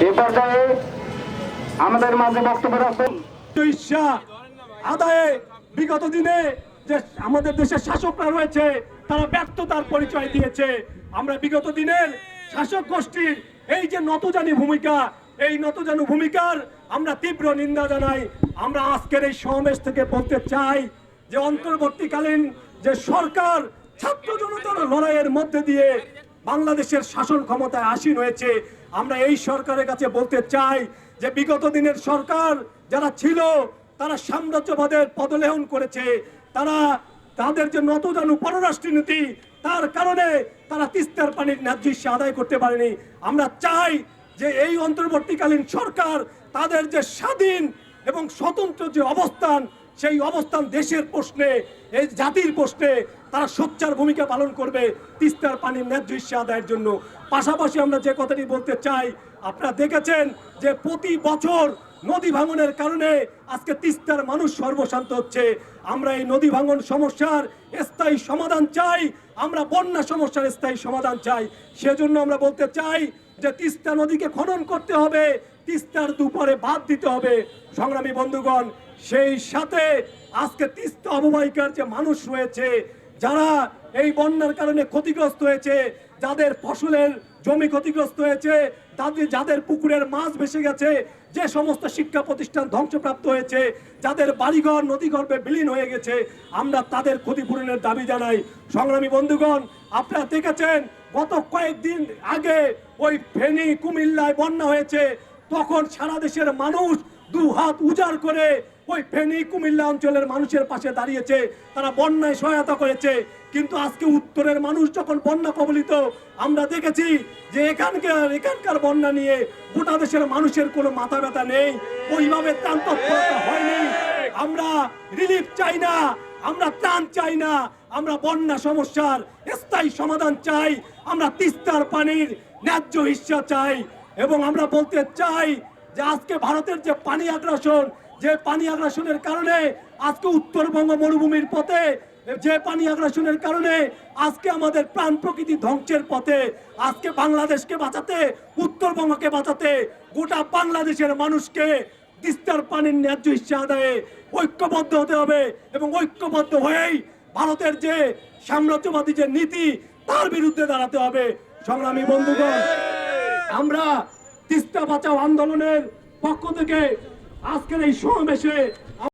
এ পর্যায়ে আমাদের মাঝে বক্তব্য রাখবেন ইচ্ছা আদায়ে বিগত দিনে যে আমাদের দেশের শাসকরা রয়েছে তারা ব্যর্থতার পরিচয় দিয়েছে। আমরা বিগত দিনের শাসক গোষ্ঠীর এই যে নতজানি ভূমিকা, এই নতজানু ভূমিকার আমরা তীব্র নিন্দা জানাই। আমরা আজকের এই সমাবেশ থেকে বলতে চাই যে অন্তর্বর্তীকালীন যে সরকার ছাত্র জনতার লড়াইয়ের মধ্যে দিয়ে বাংলাদেশের শাসন ক্ষমতায় আসীন হয়েছে, আমরা এই সরকারের কাছে বলতে চাই যে বিগত দিনের সরকার যারা ছিল তারা সাম্রাজ্যবাদের পদলেহন করেছে। তারা তাদের যে নতজানু পররাষ্ট্রনীতি, তার কারণে তারা তিস্তার পানির ন্যায্য হিস্যা আদায় করতে পারেনি। আমরা চাই যে এই অন্তর্বর্তীকালীন সরকার তাদের যে স্বাধীন এবং স্বতন্ত্র যে অবস্থান, সেই অবস্থান দেশের প্রশ্নে, এই জাতির প্রশ্নে তারা সোচ্চার ভূমিকা পালন করবে তিস্তার পানির ন্যায্য হিস্যা আদায়ের জন্য। পাশাপাশি আমরা যে কথাটি বলতে চাই, আপনারা দেখেছেন যে প্রতি বছর নদী ভাঙনের কারণে আজকে তিস্তার মানুষ সর্বশান্ত হচ্ছে। আমরা এই নদী ভাঙন সমস্যার স্থায়ী সমাধান চাই, আমরা বন্যা সমস্যার স্থায়ী সমাধান চাই। সেজন্য আমরা বলতে চাই যে তিস্তা নদীকে খনন করতে হবে, তিস্তার দুপারে বাঁধ দিতে হবে। সংগ্রামী বন্ধুগণ, সেই সাথে আজকে তিস্তা অববাহিকার যে মানুষ রয়েছে যারা এই বন্যার কারণে ক্ষতিগ্রস্ত হয়েছে, যাদের ফসলের জমি ক্ষতিগ্রস্ত হয়েছে, যাদের পুকুরের মাছ ভেসে গেছে, যে সমস্ত শিক্ষা প্রতিষ্ঠান ধ্বংসপ্রাপ্ত হয়েছে, যাদের বাড়িঘর নদীগর্ভে বিলীন হয়ে গেছে, আমরা তাদের ক্ষতিপূরণের দাবি জানাই। সংগ্রামী বন্ধুগণ, আপনারা দেখেছেন গত কয়েকদিন আগে ওই ফেনী কুমিল্লায় বন্যা হয়েছে, তখন সারা দেশের মানুষ দু হাত উজাড় করে ওই ফেনী কুমিল্লা অঞ্চলের মানুষের পাশে দাঁড়িয়েছে, তারা বন্যায় সহায়তা করেছে। কিন্তু আজকে উত্তরের মানুষ যখন বন্যা কবলিত, আমরা দেখেছি যে এখানকার বন্যা নিয়ে গোটা দেশের মানুষের কোনো মাথা ব্যথা নেই, ওইভাবে ত্রাণ তৎপরতা হয়নি। আমরা রিলিফ চাই না, আমরা ত্রাণ চাই না, আমরা বন্যা সমস্যার স্থায়ী সমাধান চাই, আমরা তিস্তার পানির ন্যায্য হিস্যা চাই। এবং আমরা বলতে চাই যে আজকে ভারতের যে পানি আগ্রাসন, যে পানি আগ্রাসনের কারণে আজকে উত্তরবঙ্গ মরুভূমির পথে, যে পানি আগ্রাসনের কারণে আজকে আমাদের প্রাণ প্রকৃতি ধ্বংসের পথে, আজকে বাংলাদেশকে বাঁচাতে, উত্তরবঙ্গকে বাঁচাতে গোটা বাংলাদেশের মানুষকে তিস্তার পানির ন্যায্য হিস্যা আদায়ে ঐক্যবদ্ধ হতে হবে। এবং ঐক্যবদ্ধ হয়েই ভারতের যে সাম্রাজ্যবাদী যে নীতি, তার বিরুদ্ধে দাঁড়াতে হবে। সংগ্রামী বন্ধুগণ, আমরা তিস্তা বাঁচাও আন্দোলনের পক্ষ থেকে আজকের এই সমাবেশে